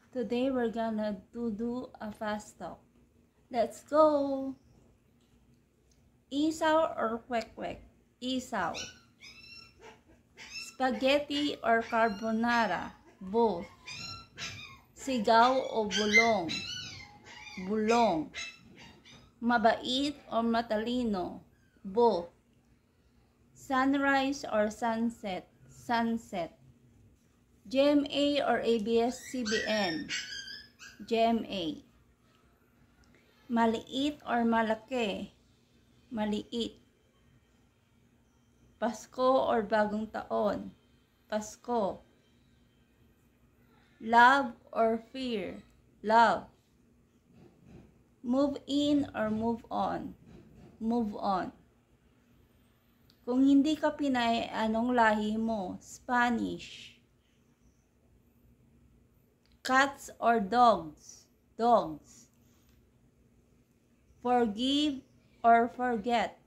Today we're gonna do a fast talk. Let's go! Isaw or kwek-kwek? Isaw. Spaghetti or carbonara? Both. Sigaw o bulong? Bulong. Mabait or matalino? Both. Sunrise or sunset? Sunset. GMA or ABS-CBN? GMA. Maliit or malaki? Maliit. Pasko or bagong taon? Pasko. Love or fear? Love. Move in or move on? Move on. Kung hindi ka Pinay, anong lahi mo? Spanish. Cats or dogs? Dogs. Forgive or forget?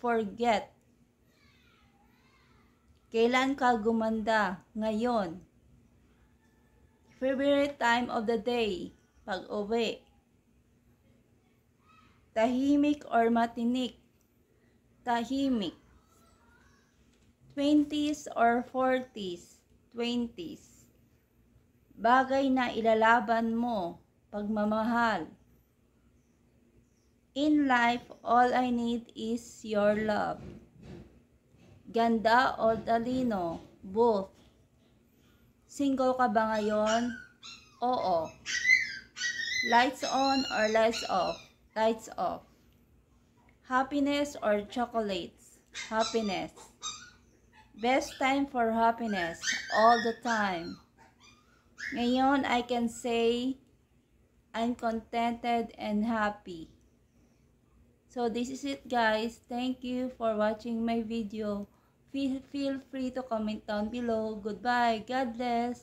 Forget. Kailan ka gumanda? Ngayon. Favorite time of the day? Pag-uwi. Tahimik or matinik? Tahimik. 20s or 40s? 20s. Bagay na ilalaban mo? Pagmamahal. In life, all I need is your love. Ganda o talino? Both. Single ka ba ngayon? Oo. Lights on or lights off? Lights off. Happiness or chocolates? Happiness. Best time for happiness? All the time. Ngayon, I can say, I'm contented and happy. So this is it, guys. Thank you for watching my video. Feel free to comment down below. Goodbye. God bless.